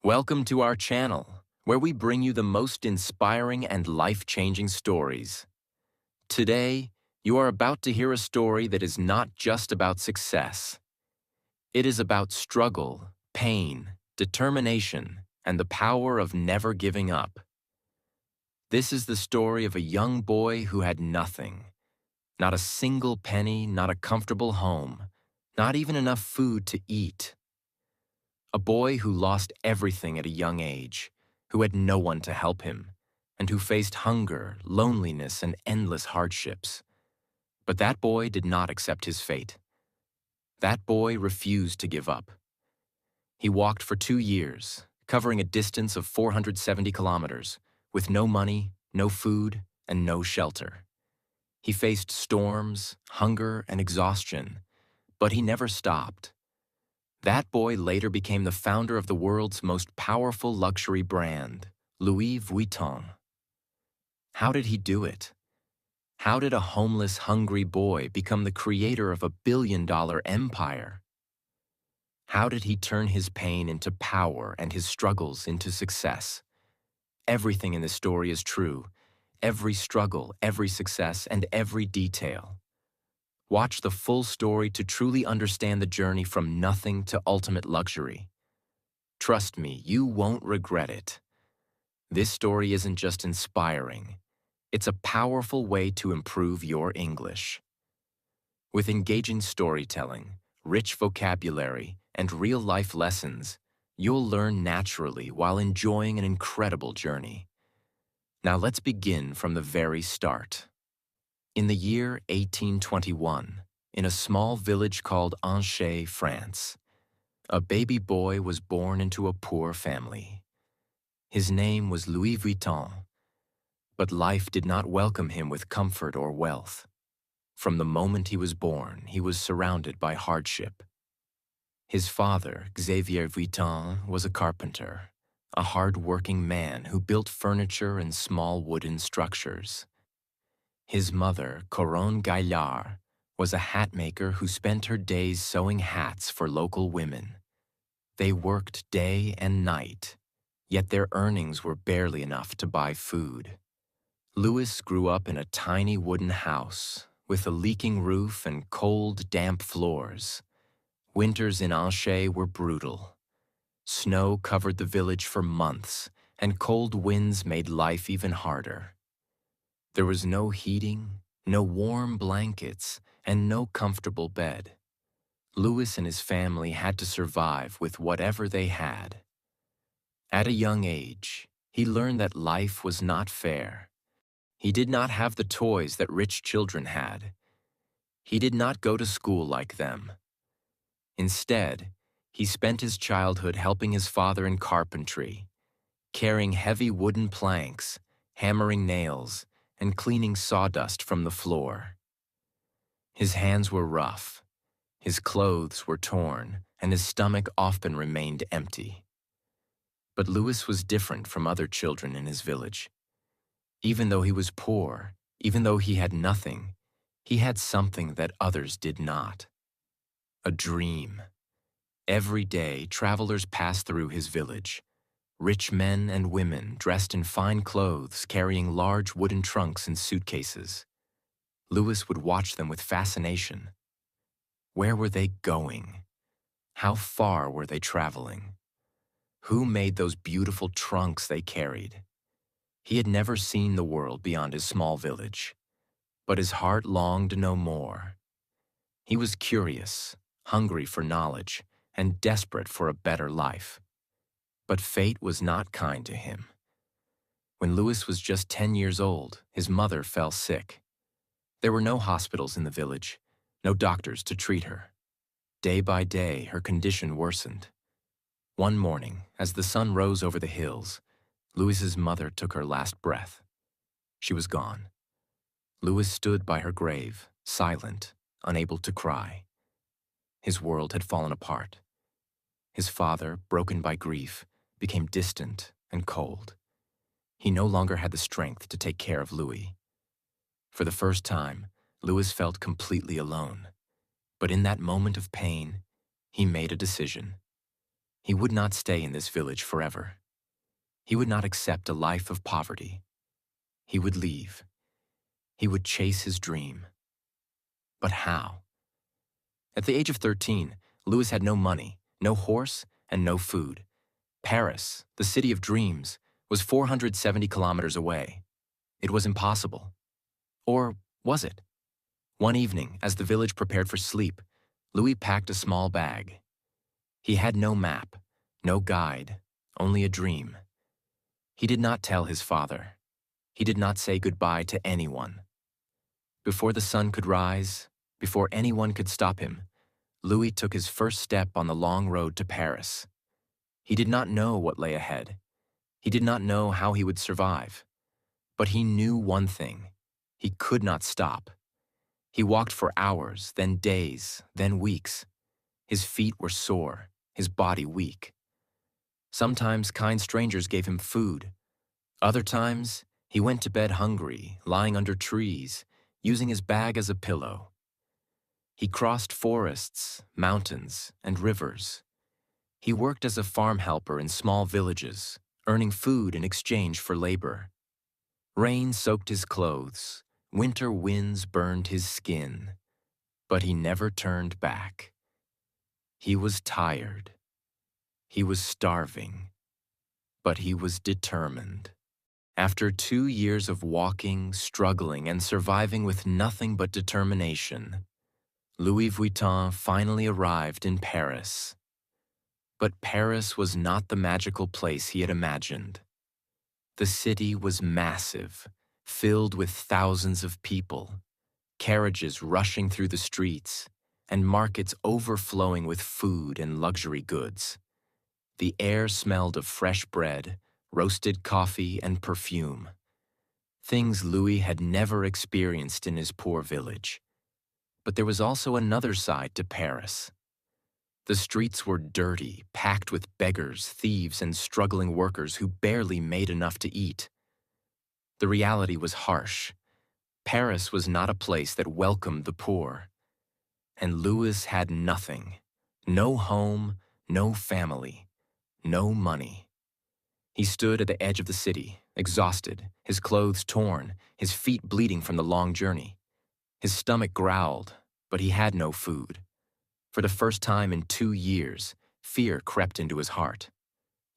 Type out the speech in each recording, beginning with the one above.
Welcome to our channel, where we bring you the most inspiring and life-changing stories. Today, you are about to hear a story that is not just about success. It is about struggle, pain, determination, and the power of never giving up. This is the story of a young boy who had nothing. Not a single penny, not a comfortable home, not even enough food to eat. A boy who lost everything at a young age, who had no one to help him, and who faced hunger, loneliness, and endless hardships. But that boy did not accept his fate. That boy refused to give up. He walked for 2 years, covering a distance of 470 kilometers, with no money, no food, and no shelter. He faced storms, hunger, and exhaustion, but he never stopped. That boy later became the founder of the world's most powerful luxury brand, Louis Vuitton. How did he do it? How did a homeless, hungry boy become the creator of a billion-dollar empire? How did he turn his pain into power and his struggles into success? Everything in this story is true. Every struggle, every success, and every detail. Watch the full story to truly understand the journey from nothing to ultimate luxury. Trust me, you won't regret it. This story isn't just inspiring. It's a powerful way to improve your English. With engaging storytelling, rich vocabulary, and real-life lessons, you'll learn naturally while enjoying an incredible journey. Now let's begin from the very start. In the year 1821, in a small village called Angers, France, a baby boy was born into a poor family. His name was Louis Vuitton, but life did not welcome him with comfort or wealth. From the moment he was born, he was surrounded by hardship. His father, Xavier Vuitton, was a carpenter, a hard-working man who built furniture and small wooden structures. His mother, Coronne Gaillard, was a hat maker who spent her days sewing hats for local women. They worked day and night, yet their earnings were barely enough to buy food. Louis grew up in a tiny wooden house with a leaking roof and cold, damp floors. Winters in Angers were brutal. Snow covered the village for months, and cold winds made life even harder. There was no heating, no warm blankets, and no comfortable bed. Louis and his family had to survive with whatever they had. At a young age, he learned that life was not fair. He did not have the toys that rich children had. He did not go to school like them. Instead, he spent his childhood helping his father in carpentry, carrying heavy wooden planks, hammering nails, and cleaning sawdust from the floor. His hands were rough, his clothes were torn, and his stomach often remained empty. But Louis was different from other children in his village. Even though he was poor, even though he had nothing, he had something that others did not. A dream. Every day, travelers passed through his village. Rich men and women dressed in fine clothes, carrying large wooden trunks and suitcases. Louis would watch them with fascination. Where were they going? How far were they traveling? Who made those beautiful trunks they carried? He had never seen the world beyond his small village, but his heart longed to know more. He was curious, hungry for knowledge, and desperate for a better life. But fate was not kind to him. When Louis was just 10 years old, his mother fell sick. There were no hospitals in the village, no doctors to treat her. Day by day, her condition worsened. One morning, as the sun rose over the hills, Louis's mother took her last breath. She was gone. Louis stood by her grave, silent, unable to cry. His world had fallen apart. His father, broken by grief, became distant and cold. He no longer had the strength to take care of Louis. For the first time, Louis felt completely alone. But in that moment of pain, he made a decision. He would not stay in this village forever. He would not accept a life of poverty. He would leave. He would chase his dream. But how? At the age of 13, Louis had no money, no horse, and no food. Paris, the city of dreams, was 470 kilometers away. It was impossible. Or was it? One evening, as the village prepared for sleep, Louis packed a small bag. He had no map, no guide, only a dream. He did not tell his father. He did not say goodbye to anyone. Before the sun could rise, before anyone could stop him, Louis took his first step on the long road to Paris. He did not know what lay ahead. He did not know how he would survive. But he knew one thing. He could not stop. He walked for hours, then days, then weeks. His feet were sore, his body weak. Sometimes kind strangers gave him food. Other times, he went to bed hungry, lying under trees, using his bag as a pillow. He crossed forests, mountains, and rivers. He worked as a farm helper in small villages, earning food in exchange for labor. Rain soaked his clothes, winter winds burned his skin, but he never turned back. He was tired. He was starving, but he was determined. After 2 years of walking, struggling, and surviving with nothing but determination, Louis Vuitton finally arrived in Paris. But Paris was not the magical place he had imagined. The city was massive, filled with thousands of people, carriages rushing through the streets, and markets overflowing with food and luxury goods. The air smelled of fresh bread, roasted coffee, and perfume. Things Louis had never experienced in his poor village. But there was also another side to Paris. The streets were dirty, packed with beggars, thieves, and struggling workers who barely made enough to eat. The reality was harsh. Paris was not a place that welcomed the poor. And Louis had nothing. No home, no family, no money. He stood at the edge of the city, exhausted, his clothes torn, his feet bleeding from the long journey. His stomach growled, but he had no food. For the first time in 2 years, fear crept into his heart.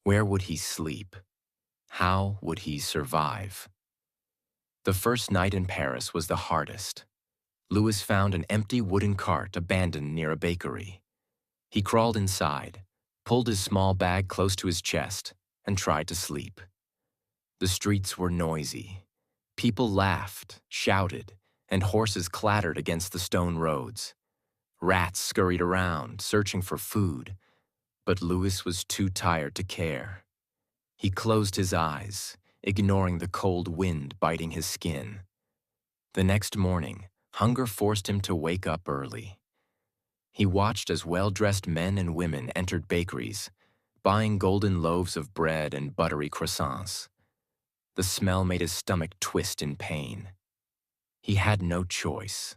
Where would he sleep? How would he survive? The first night in Paris was the hardest. Louis found an empty wooden cart abandoned near a bakery. He crawled inside, pulled his small bag close to his chest, and tried to sleep. The streets were noisy. People laughed, shouted, and horses clattered against the stone roads. Rats scurried around, searching for food, but Louis was too tired to care. He closed his eyes, ignoring the cold wind biting his skin. The next morning, hunger forced him to wake up early. He watched as well-dressed men and women entered bakeries, buying golden loaves of bread and buttery croissants. The smell made his stomach twist in pain. He had no choice.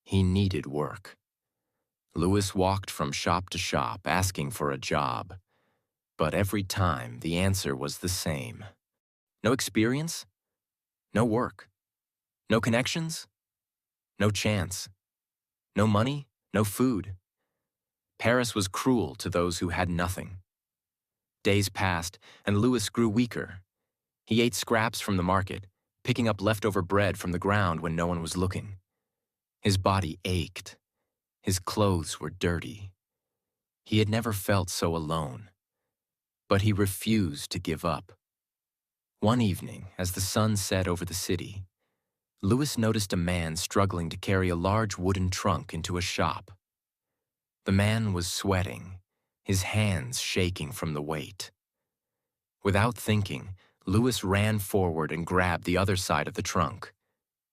He needed work. Louis walked from shop to shop asking for a job, but every time the answer was the same. No experience, no work, no connections, no chance, no money, no food. Paris was cruel to those who had nothing. Days passed, and Louis grew weaker. He ate scraps from the market, picking up leftover bread from the ground when no one was looking. His body ached. His clothes were dirty. He had never felt so alone. But he refused to give up. One evening, as the sun set over the city, Louis noticed a man struggling to carry a large wooden trunk into a shop. The man was sweating, his hands shaking from the weight. Without thinking, Louis ran forward and grabbed the other side of the trunk.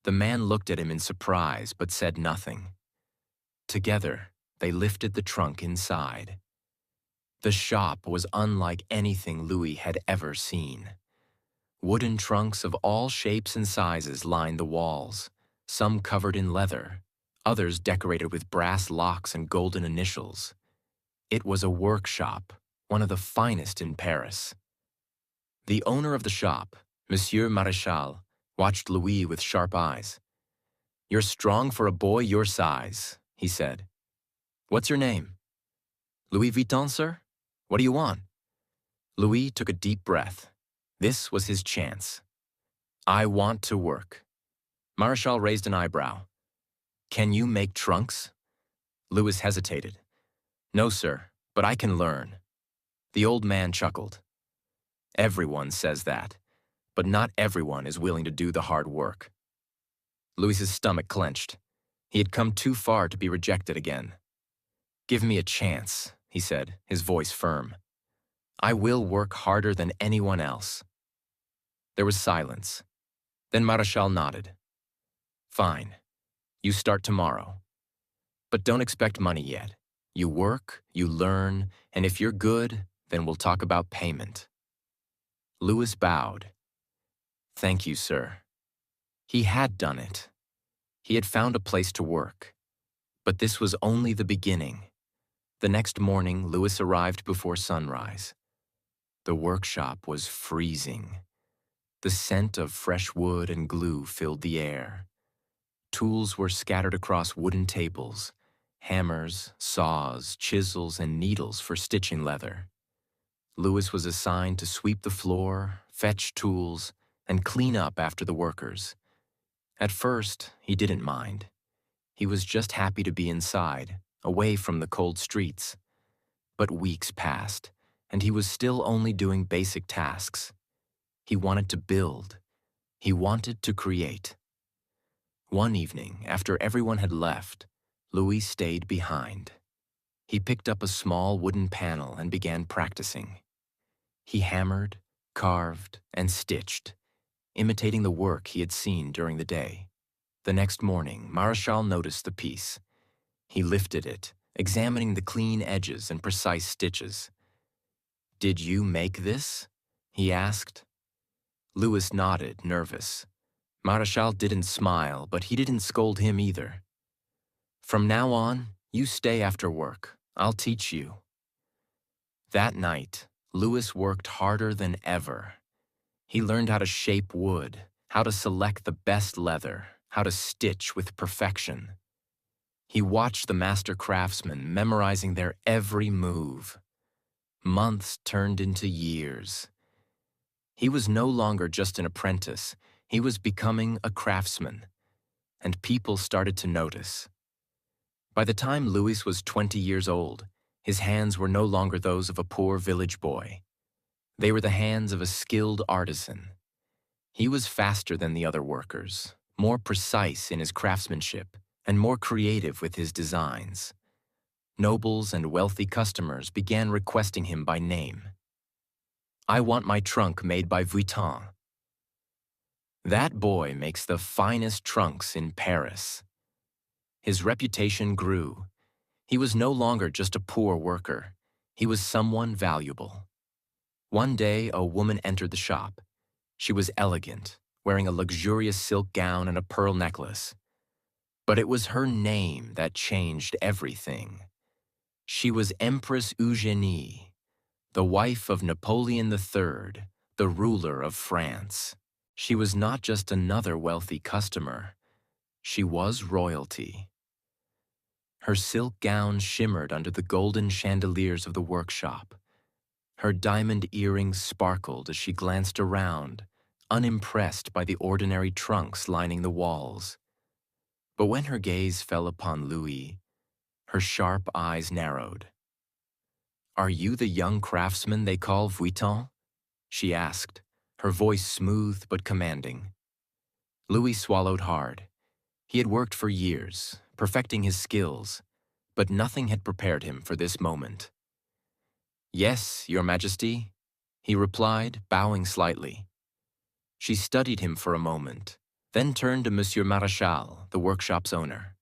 The man looked at him in surprise but said nothing. Together, they lifted the trunk inside. The shop was unlike anything Louis had ever seen. Wooden trunks of all shapes and sizes lined the walls, some covered in leather, others decorated with brass locks and golden initials. It was a workshop, one of the finest in Paris. The owner of the shop, Monsieur Maréchal, watched Louis with sharp eyes. "You're strong for a boy your size," he said. "What's your name?" "Louis Vuitton, sir? What do you want?" Louis took a deep breath. This was his chance. "I want to work." Maréchal raised an eyebrow. "Can you make trunks?" Louis hesitated. "No, sir, but I can learn." The old man chuckled. "Everyone says that, but not everyone is willing to do the hard work." Louis's stomach clenched. He had come too far to be rejected again. "Give me a chance," he said, his voice firm. "I will work harder than anyone else." There was silence. Then Maréchal nodded. "Fine. You start tomorrow. But don't expect money yet. You work, you learn, and if you're good, then we'll talk about payment." Louis bowed. "Thank you, sir." He had done it. He had found a place to work. But this was only the beginning. The next morning, Louis arrived before sunrise. The workshop was freezing. The scent of fresh wood and glue filled the air. Tools were scattered across wooden tables: hammers, saws, chisels, and needles for stitching leather. Louis was assigned to sweep the floor, fetch tools, and clean up after the workers. At first, he didn't mind. He was just happy to be inside, away from the cold streets. But weeks passed, and he was still only doing basic tasks. He wanted to build. He wanted to create. One evening, after everyone had left, Louis stayed behind. He picked up a small wooden panel and began practicing. He hammered, carved, and stitched, imitating the work he had seen during the day. The next morning, Maréchal noticed the piece. He lifted it, examining the clean edges and precise stitches. "Did you make this?" he asked. Louis nodded, nervous. Maréchal didn't smile, but he didn't scold him either. "From now on, you stay after work. I'll teach you." That night, Louis worked harder than ever. He learned how to shape wood, how to select the best leather, how to stitch with perfection. He watched the master craftsmen memorizing their every move. Months turned into years. He was no longer just an apprentice. He was becoming a craftsman, and people started to notice. By the time Louis was 20 years old, his hands were no longer those of a poor village boy. They were the hands of a skilled artisan. He was faster than the other workers, more precise in his craftsmanship, and more creative with his designs. Nobles and wealthy customers began requesting him by name. "I want my trunk made by Vuitton." "That boy makes the finest trunks in Paris." His reputation grew. He was no longer just a poor worker. He was someone valuable. One day, a woman entered the shop. She was elegant, wearing a luxurious silk gown and a pearl necklace. But it was her name that changed everything. She was Empress Eugénie, the wife of Napoleon III, the ruler of France. She was not just another wealthy customer. She was royalty. Her silk gown shimmered under the golden chandeliers of the workshop. Her diamond earrings sparkled as she glanced around, unimpressed by the ordinary trunks lining the walls. But when her gaze fell upon Louis, her sharp eyes narrowed. "Are you the young craftsman they call Vuitton?" she asked, her voice smooth but commanding. Louis swallowed hard. He had worked for years, perfecting his skills, but nothing had prepared him for this moment. "Yes, Your Majesty," he replied, bowing slightly. She studied him for a moment, then turned to Monsieur Maréchal, the workshop's owner.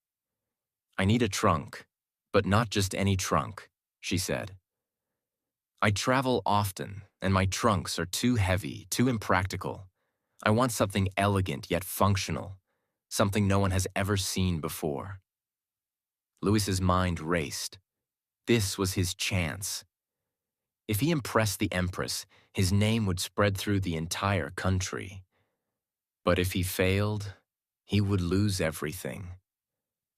"I need a trunk, but not just any trunk," she said. "I travel often, and my trunks are too heavy, too impractical. I want something elegant yet functional, something no one has ever seen before." Louis's mind raced. This was his chance. If he impressed the Empress, his name would spread through the entire country. But if he failed, he would lose everything.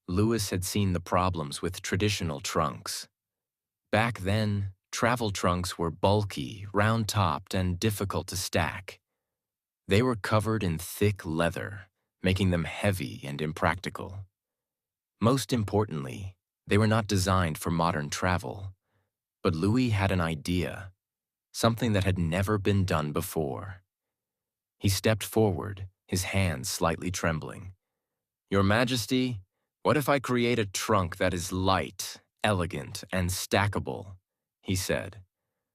Louis had seen the problems with traditional trunks. Back then, travel trunks were bulky, round-topped, and difficult to stack. They were covered in thick leather, making them heavy and impractical. Most importantly, they were not designed for modern travel. But Louis had an idea, something that had never been done before. He stepped forward, his hands slightly trembling. "Your Majesty, what if I create a trunk that is light, elegant, and stackable?" he said.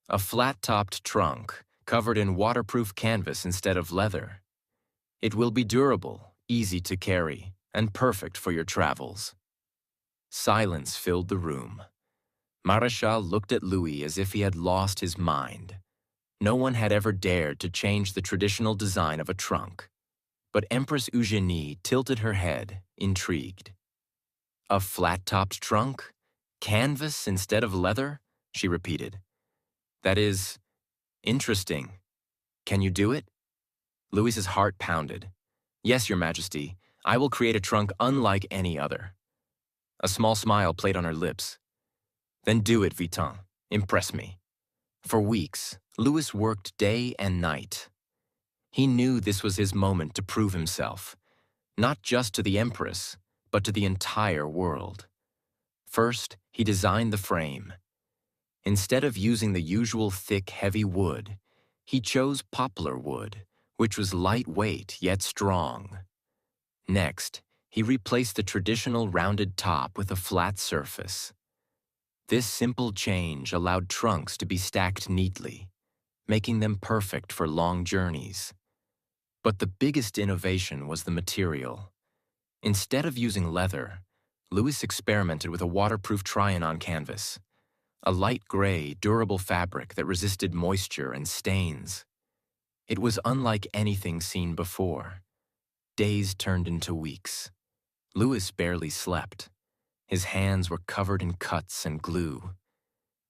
"A flat-topped trunk, covered in waterproof canvas instead of leather. It will be durable, easy to carry, and perfect for your travels." Silence filled the room. Marechal looked at Louis as if he had lost his mind. No one had ever dared to change the traditional design of a trunk. But Empress Eugénie tilted her head, intrigued. "A flat-topped trunk? Canvas instead of leather?" she repeated. "That is interesting. Can you do it?" Louis's heart pounded. "Yes, Your Majesty. I will create a trunk unlike any other." A small smile played on her lips. "Then do it, Vuitton. Impress me." For weeks, Louis worked day and night. He knew this was his moment to prove himself, not just to the Empress, but to the entire world. First, he designed the frame. Instead of using the usual thick, heavy wood, he chose poplar wood, which was lightweight yet strong. Next, he replaced the traditional rounded top with a flat surface. This simple change allowed trunks to be stacked neatly, making them perfect for long journeys. But the biggest innovation was the material. Instead of using leather, Louis experimented with a waterproof try-on canvas, a light gray, durable fabric that resisted moisture and stains. It was unlike anything seen before. Days turned into weeks. Louis barely slept. His hands were covered in cuts and glue.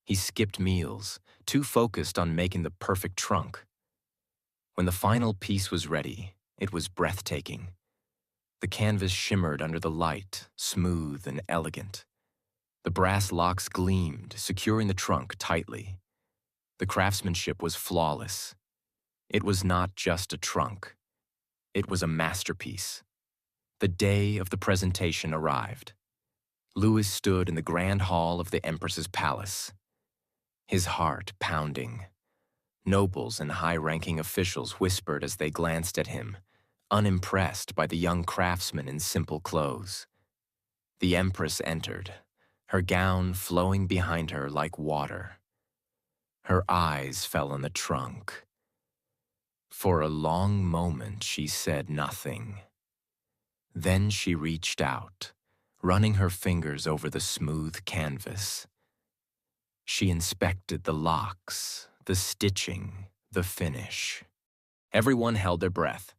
He skipped meals, too focused on making the perfect trunk. When the final piece was ready, it was breathtaking. The canvas shimmered under the light, smooth and elegant. The brass locks gleamed, securing the trunk tightly. The craftsmanship was flawless. It was not just a trunk. It was a masterpiece. The day of the presentation arrived. Louis stood in the grand hall of the Empress's palace, his heart pounding. Nobles and high-ranking officials whispered as they glanced at him, unimpressed by the young craftsman in simple clothes. The Empress entered, her gown flowing behind her like water. Her eyes fell on the trunk. For a long moment, she said nothing. Then she reached out, running her fingers over the smooth canvas. She inspected the locks, the stitching, the finish. Everyone held their breath.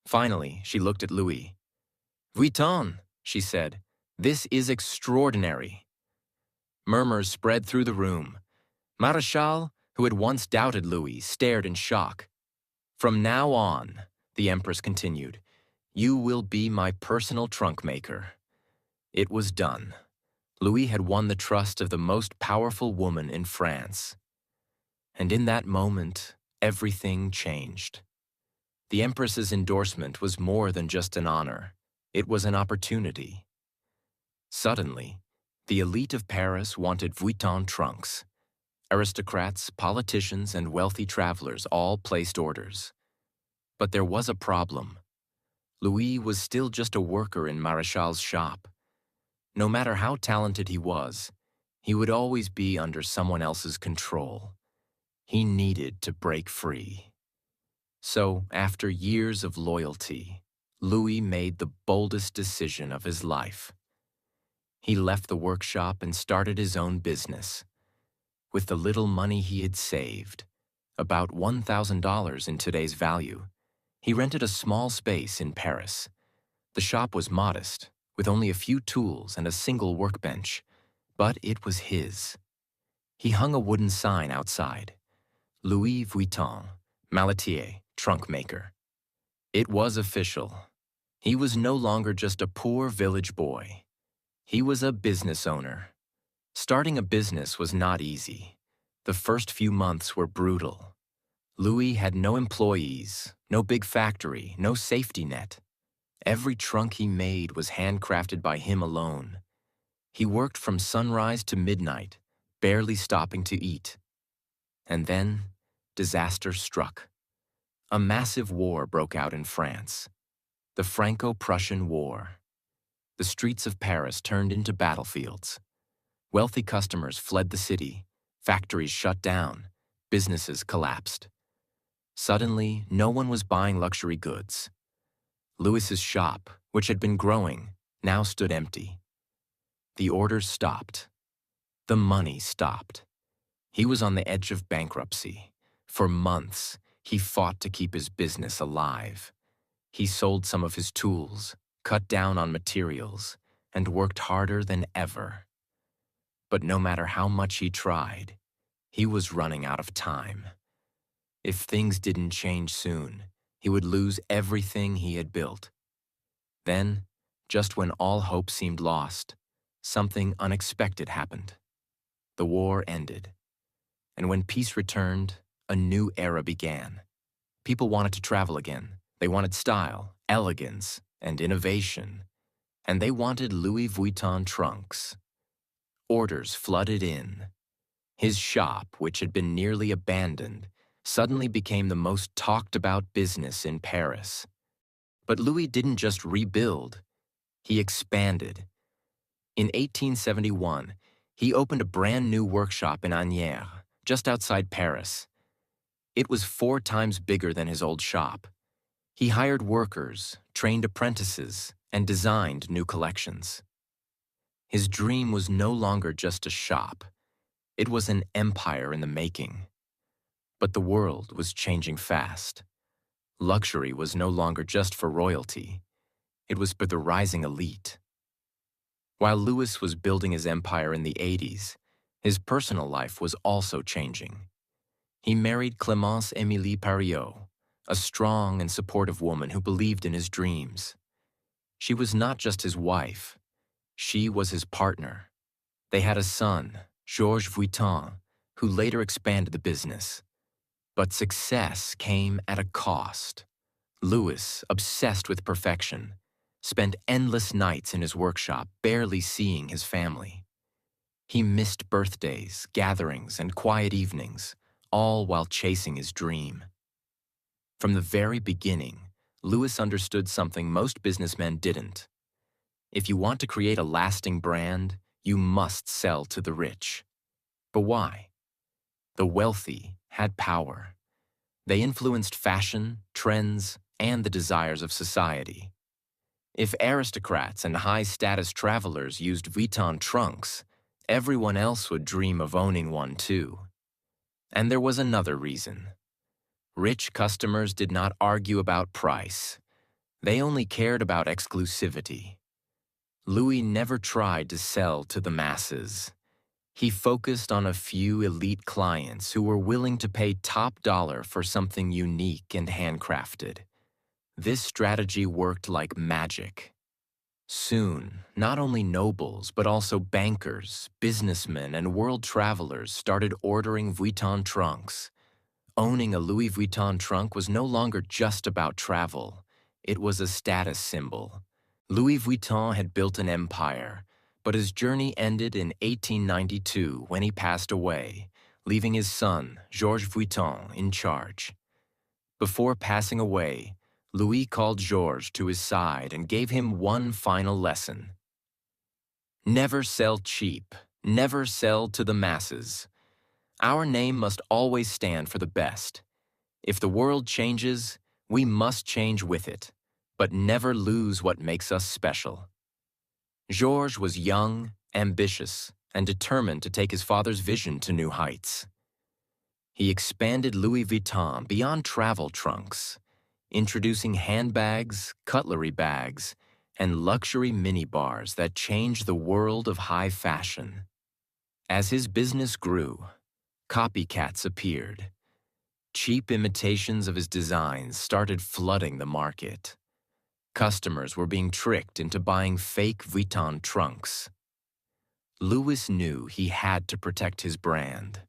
Finally, she looked at Louis. "Vuitton," she said, "this is extraordinary." Murmurs spread through the room. Marechal, who had once doubted Louis, stared in shock. "From now on," the Empress continued, "you will be my personal trunk maker." It was done. Louis had won the trust of the most powerful woman in France. And in that moment, everything changed. The Empress's endorsement was more than just an honor. It was an opportunity. Suddenly, the elite of Paris wanted Vuitton trunks. Aristocrats, politicians, and wealthy travelers all placed orders. But there was a problem. Louis was still just a worker in Marechal's shop. No matter how talented he was, he would always be under someone else's control. He needed to break free. So, after years of loyalty, Louis made the boldest decision of his life. He left the workshop and started his own business. With the little money he had saved, about $1,000 in today's value, he rented a small space in Paris. The shop was modest, with only a few tools and a single workbench, but it was his. He hung a wooden sign outside: Louis Vuitton, Maletier, trunk maker. It was official. He was no longer just a poor village boy. He was a business owner. Starting a business was not easy. The first few months were brutal. Louis had no employees, no big factory, no safety net. Every trunk he made was handcrafted by him alone. He worked from sunrise to midnight, barely stopping to eat. And then, disaster struck. A massive war broke out in France. The Franco-Prussian War. The streets of Paris turned into battlefields. Wealthy customers fled the city, factories shut down, businesses collapsed. Suddenly, no one was buying luxury goods. Louis's shop, which had been growing, now stood empty. The orders stopped. The money stopped. He was on the edge of bankruptcy. For months, he fought to keep his business alive. He sold some of his tools, cut down on materials, and worked harder than ever. But no matter how much he tried, he was running out of time. If things didn't change soon, he would lose everything he had built. Then, just when all hope seemed lost, something unexpected happened. The war ended. And when peace returned, a new era began. People wanted to travel again. They wanted style, elegance, and innovation. And they wanted Louis Vuitton trunks. Orders flooded in. His shop, which had been nearly abandoned, suddenly became the most talked-about business in Paris. But Louis didn't just rebuild, he expanded. In 1871, he opened a brand new workshop in Agnières, just outside Paris. It was 4 times bigger than his old shop. He hired workers, trained apprentices, and designed new collections. His dream was no longer just a shop. It was an empire in the making. But the world was changing fast. Luxury was no longer just for royalty. It was for the rising elite. While Louis was building his empire in the 80s, his personal life was also changing. He married Clémence Émilie Pariot, a strong and supportive woman who believed in his dreams. She was not just his wife. She was his partner. They had a son, Georges Vuitton, who later expanded the business. But success came at a cost. Louis, obsessed with perfection, spent endless nights in his workshop, barely seeing his family. He missed birthdays, gatherings, and quiet evenings, all while chasing his dream. From the very beginning, Louis understood something most businessmen didn't. If you want to create a lasting brand, you must sell to the rich. But why? The wealthy had power. They influenced fashion, trends, and the desires of society. If aristocrats and high-status travelers used Vuitton trunks, everyone else would dream of owning one too. And there was another reason. Rich customers did not argue about price. They only cared about exclusivity. Louis never tried to sell to the masses. He focused on a few elite clients who were willing to pay top dollar for something unique and handcrafted. This strategy worked like magic. Soon, not only nobles, but also bankers, businessmen, and world travelers started ordering Vuitton trunks. Owning a Louis Vuitton trunk was no longer just about travel. It was a status symbol. Louis Vuitton had built an empire, but his journey ended in 1892 when he passed away, leaving his son, Georges Vuitton, in charge. Before passing away, Louis called Georges to his side and gave him one final lesson. Never sell cheap, never sell to the masses. Our name must always stand for the best. If the world changes, we must change with it, but never lose what makes us special. Georges was young, ambitious, and determined to take his father's vision to new heights. He expanded Louis Vuitton beyond travel trunks, introducing handbags, cutlery bags, and luxury minibars that changed the world of high fashion. As his business grew, copycats appeared. Cheap imitations of his designs started flooding the market. Customers were being tricked into buying fake Vuitton trunks. Louis knew he had to protect his brand.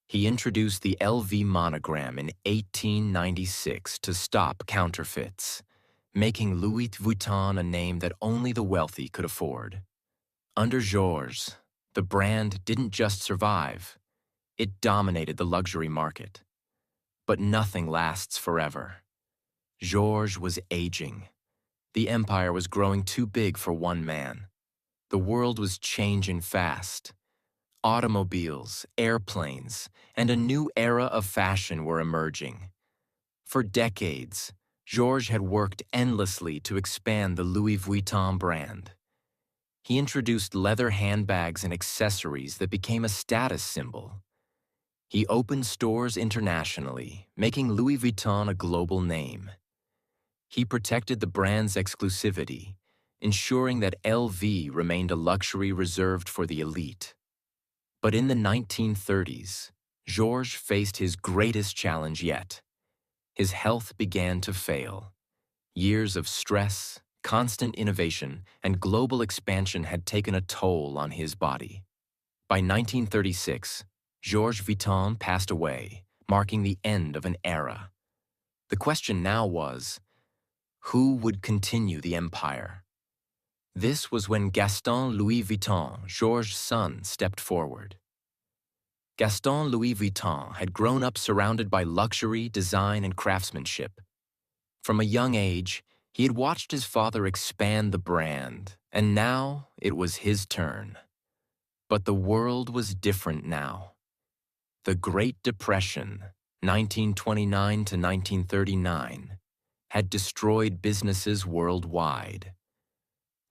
He introduced the LV monogram in 1896 to stop counterfeits, making Louis Vuitton a name that only the wealthy could afford. Under Georges, the brand didn't just survive, it dominated the luxury market. But nothing lasts forever. Georges was aging. The empire was growing too big for one man. The world was changing fast. Automobiles, airplanes, and a new era of fashion were emerging. For decades, Georges had worked endlessly to expand the Louis Vuitton brand. He introduced leather handbags and accessories that became a status symbol. He opened stores internationally, making Louis Vuitton a global name. He protected the brand's exclusivity, ensuring that LV remained a luxury reserved for the elite. But in the 1930s, Georges faced his greatest challenge yet. His health began to fail. Years of stress, constant innovation, and global expansion had taken a toll on his body. By 1936, Georges Vuitton passed away, marking the end of an era. The question now was, who would continue the empire? This was when Gaston Louis Vuitton, Georges' son, stepped forward. Gaston Louis Vuitton had grown up surrounded by luxury, design, and craftsmanship. From a young age, he had watched his father expand the brand, and now it was his turn. But the world was different now. The Great Depression, 1929 to 1939, had destroyed businesses worldwide.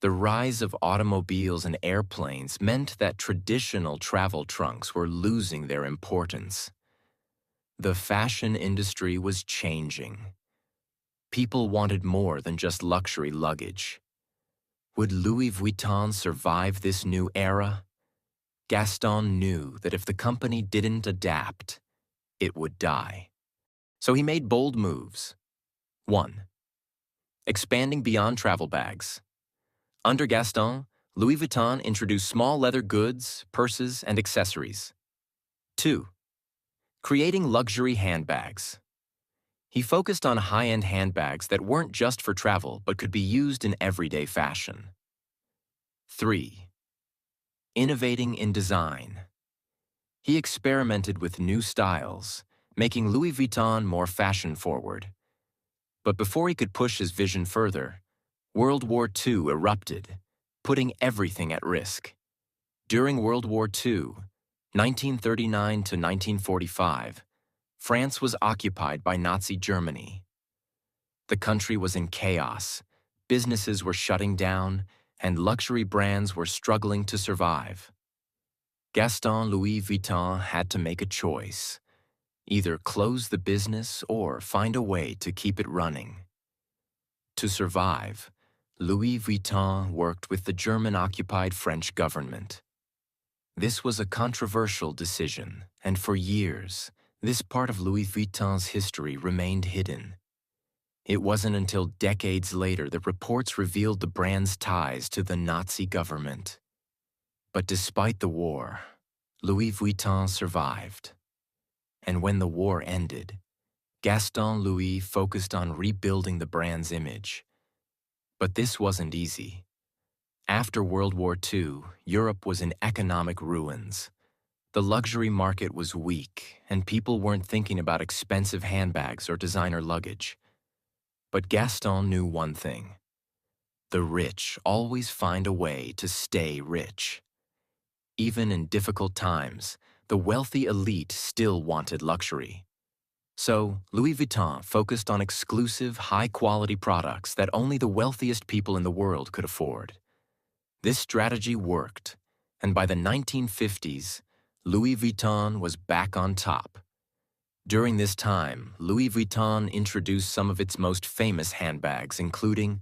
The rise of automobiles and airplanes meant that traditional travel trunks were losing their importance. The fashion industry was changing. People wanted more than just luxury luggage. Would Louis Vuitton survive this new era? Gaston knew that if the company didn't adapt, it would die. So he made bold moves. 1. Expanding beyond travel bags. Under Gaston, Louis Vuitton introduced small leather goods, purses, and accessories. 2. Creating luxury handbags. He focused on high-end handbags that weren't just for travel but could be used in everyday fashion. 3. Innovating in design. He experimented with new styles, making Louis Vuitton more fashion-forward. But before he could push his vision further, World War II erupted, putting everything at risk. During World War II, 1939 to 1945, France was occupied by Nazi Germany. The country was in chaos, businesses were shutting down, and luxury brands were struggling to survive. Gaston Louis Vuitton had to make a choice: either close the business or find a way to keep it running. To survive, Louis Vuitton worked with the German-occupied French government. This was a controversial decision, and for years, this part of Louis Vuitton's history remained hidden. It wasn't until decades later that reports revealed the brand's ties to the Nazi government. But despite the war, Louis Vuitton survived. And when the war ended, Gaston Louis focused on rebuilding the brand's image. But this wasn't easy. After World War II, Europe was in economic ruins. The luxury market was weak, and people weren't thinking about expensive handbags or designer luggage. But Gaston knew one thing: the rich always find a way to stay rich. Even in difficult times, the wealthy elite still wanted luxury. So, Louis Vuitton focused on exclusive, high-quality products that only the wealthiest people in the world could afford. This strategy worked, and by the 1950s, Louis Vuitton was back on top. During this time, Louis Vuitton introduced some of its most famous handbags, including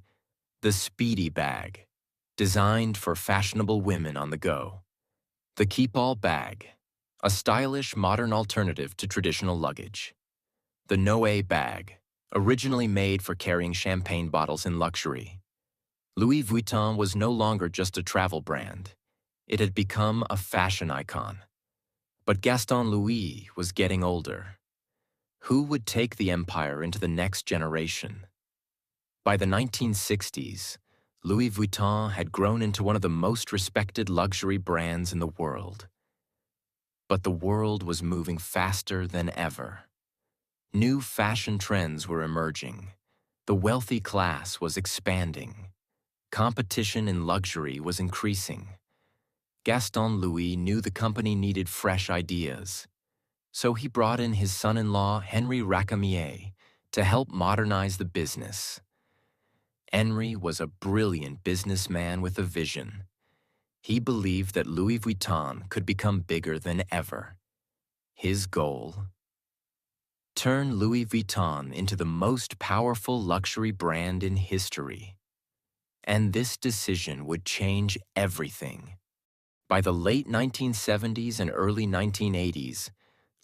the Speedy bag, designed for fashionable women on the go; The keep-all bag, a stylish modern alternative to traditional luggage. The Noe bag, originally made for carrying champagne bottles in luxury. Louis Vuitton was no longer just a travel brand. It had become a fashion icon. But Gaston Louis was getting older. Who would take the empire into the next generation? By the 1960s, Louis Vuitton had grown into one of the most respected luxury brands in the world. But the world was moving faster than ever. New fashion trends were emerging. The wealthy class was expanding. Competition in luxury was increasing. Gaston Louis knew the company needed fresh ideas. So he brought in his son-in-law, Henri Racamier, to help modernize the business. Henri was a brilliant businessman with a vision. He believed that Louis Vuitton could become bigger than ever. His goal? Turn Louis Vuitton into the most powerful luxury brand in history. And this decision would change everything. By the late 1970s and early 1980s,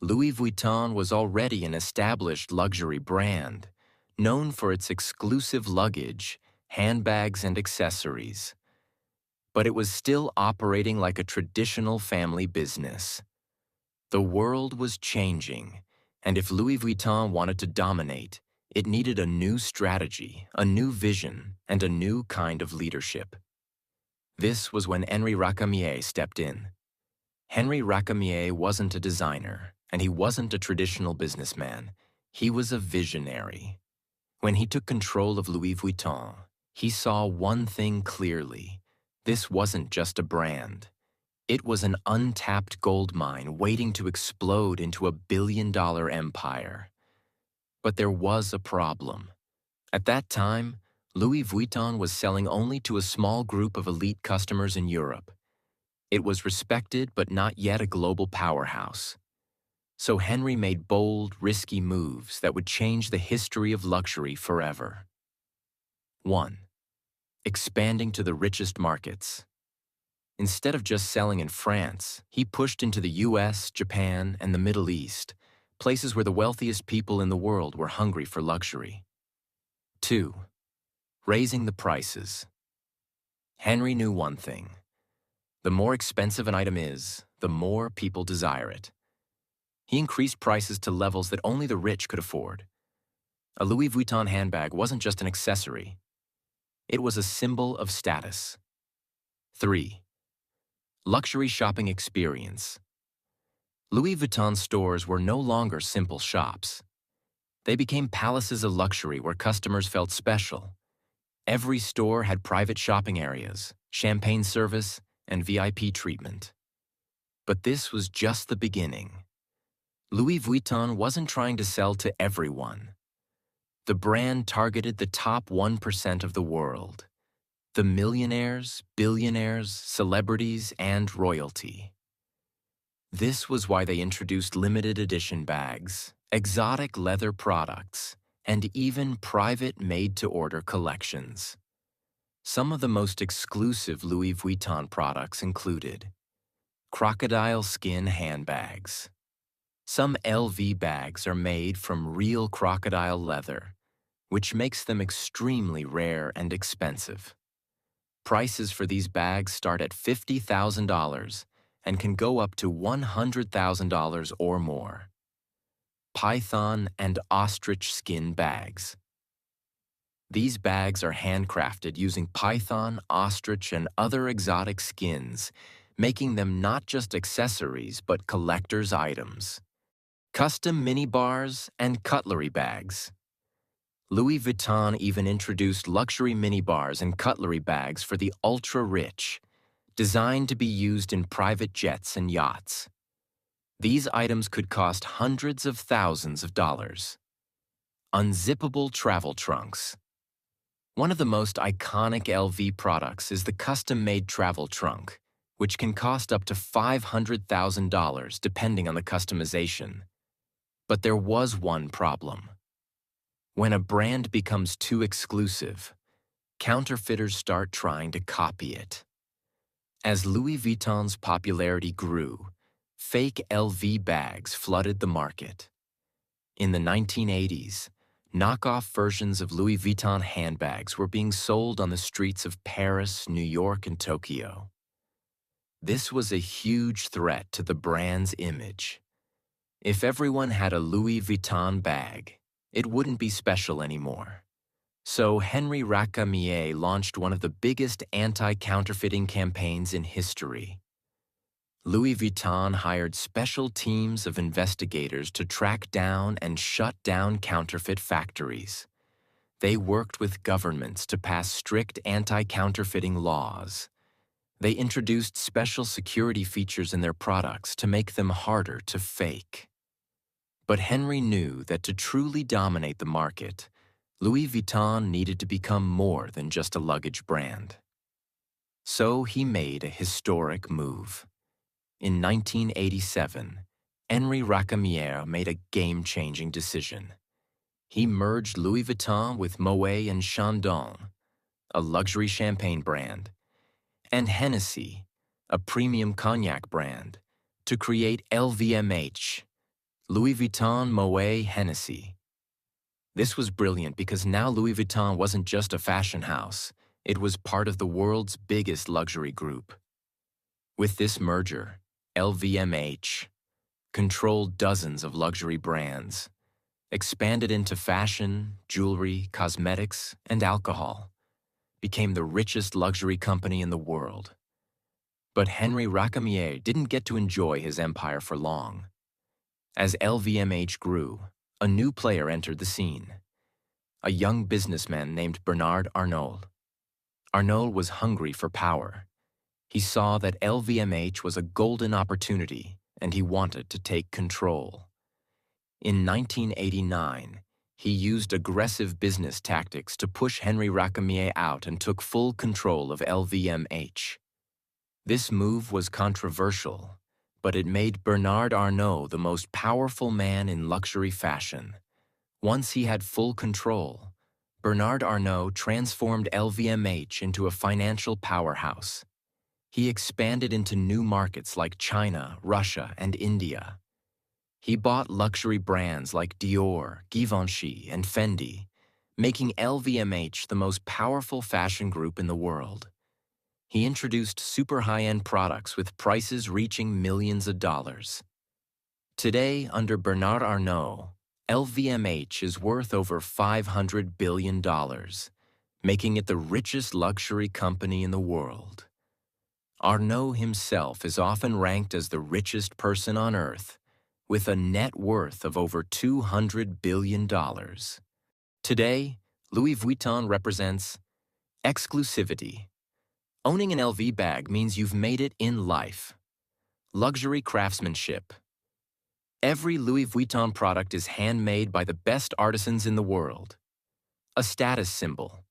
Louis Vuitton was already an established luxury brand, known for its exclusive luggage, handbags, and accessories. But it was still operating like a traditional family business. The world was changing, and if Louis Vuitton wanted to dominate, it needed a new strategy, a new vision, and a new kind of leadership. This was when Henri Racamier stepped in. Henri Racamier wasn't a designer, and he wasn't a traditional businessman. He was a visionary. When he took control of Louis Vuitton, he saw one thing clearly. This wasn't just a brand. It was an untapped gold mine waiting to explode into a billion-dollar empire. But there was a problem. At that time, Louis Vuitton was selling only to a small group of elite customers in Europe. It was respected but not yet a global powerhouse. So Henri made bold, risky moves that would change the history of luxury forever. 1. Expanding to the richest markets. Instead of just selling in France, he pushed into the US, Japan, and the Middle East, places where the wealthiest people in the world were hungry for luxury. 2. Raising the prices. Henri knew one thing. The more expensive an item is, the more people desire it. He increased prices to levels that only the rich could afford. A Louis Vuitton handbag wasn't just an accessory. It was a symbol of status. 3. Luxury shopping experience. Louis Vuitton stores were no longer simple shops. They became palaces of luxury where customers felt special. Every store had private shopping areas, champagne service, and VIP treatment. But this was just the beginning. Louis Vuitton wasn't trying to sell to everyone. The brand targeted the top 1% of the world. The millionaires, billionaires, celebrities, and royalty. This was why they introduced limited edition bags, exotic leather products, and even private made-to-order collections. Some of the most exclusive Louis Vuitton products included crocodile skin handbags. Some LV bags are made from real crocodile leather, which makes them extremely rare and expensive. Prices for these bags start at $50,000 and can go up to $100,000 or more. Python and ostrich skin bags. These bags are handcrafted using python, ostrich, and other exotic skins, making them not just accessories but collector's items. Custom mini bars and cutlery bags. Louis Vuitton even introduced luxury mini bars and cutlery bags for the ultra-rich, designed to be used in private jets and yachts. These items could cost hundreds of thousands of dollars. Unzippable travel trunks. One of the most iconic LV products is the custom-made travel trunk, which can cost up to $500,000 depending on the customization. But there was one problem. When a brand becomes too exclusive, counterfeiters start trying to copy it. As Louis Vuitton's popularity grew, fake LV bags flooded the market. In the 1980s, knockoff versions of Louis Vuitton handbags were being sold on the streets of Paris, New York, and Tokyo. This was a huge threat to the brand's image. If everyone had a Louis Vuitton bag, it wouldn't be special anymore. So Henri Racamier launched one of the biggest anti-counterfeiting campaigns in history. Louis Vuitton hired special teams of investigators to track down and shut down counterfeit factories. They worked with governments to pass strict anti-counterfeiting laws. They introduced special security features in their products to make them harder to fake. But Henry knew that to truly dominate the market, Louis Vuitton needed to become more than just a luggage brand. So he made a historic move. In 1987, Henri Racamier made a game-changing decision. He merged Louis Vuitton with Moet and Chandon, a luxury champagne brand, and Hennessy, a premium cognac brand, to create LVMH, Louis Vuitton Moet Hennessy. This was brilliant because now Louis Vuitton wasn't just a fashion house, it was part of the world's biggest luxury group. With this merger, LVMH controlled dozens of luxury brands, expanded into fashion, jewelry, cosmetics, and alcohol, became the richest luxury company in the world. But Henri Racamier didn't get to enjoy his empire for long. As LVMH grew, a new player entered the scene, a young businessman named Bernard Arnault. Arnault was hungry for power. He saw that LVMH was a golden opportunity, and he wanted to take control. In 1989, he used aggressive business tactics to push Henri Racamier out and took full control of LVMH. This move was controversial, but it made Bernard Arnault the most powerful man in luxury fashion. Once he had full control, Bernard Arnault transformed LVMH into a financial powerhouse. He expanded into new markets like China, Russia, and India. He bought luxury brands like Dior, Givenchy, and Fendi, making LVMH the most powerful fashion group in the world. He introduced super high-end products with prices reaching millions of dollars. Today, under Bernard Arnault, LVMH is worth over $500 billion, making it the richest luxury company in the world. Arnault himself is often ranked as the richest person on earth, with a net worth of over $200 billion. Today, Louis Vuitton represents exclusivity. Owning an LV bag means you've made it in life. Luxury craftsmanship. Every Louis Vuitton product is handmade by the best artisans in the world. A status symbol.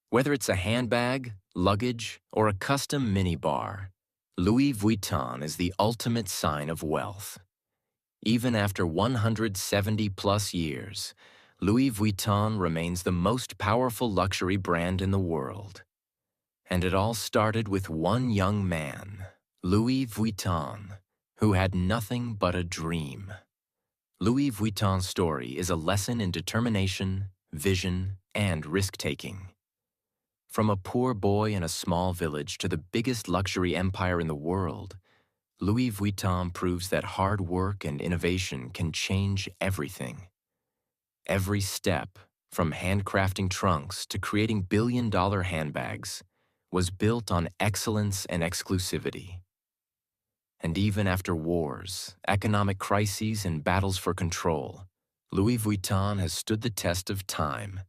Whether it's a handbag, luggage, or a custom minibar, Louis Vuitton is the ultimate sign of wealth. Even after 170-plus years, Louis Vuitton remains the most powerful luxury brand in the world. And it all started with one young man, Louis Vuitton, who had nothing but a dream. Louis Vuitton's story is a lesson in determination, vision, and risk-taking. From a poor boy in a small village to the biggest luxury empire in the world, Louis Vuitton proves that hard work and innovation can change everything. Every step, from handcrafting trunks to creating billion-dollar handbags, was built on excellence and exclusivity. And even after wars, economic crises, and battles for control, Louis Vuitton has stood the test of time.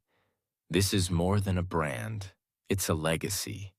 This is more than a brand, it's a legacy.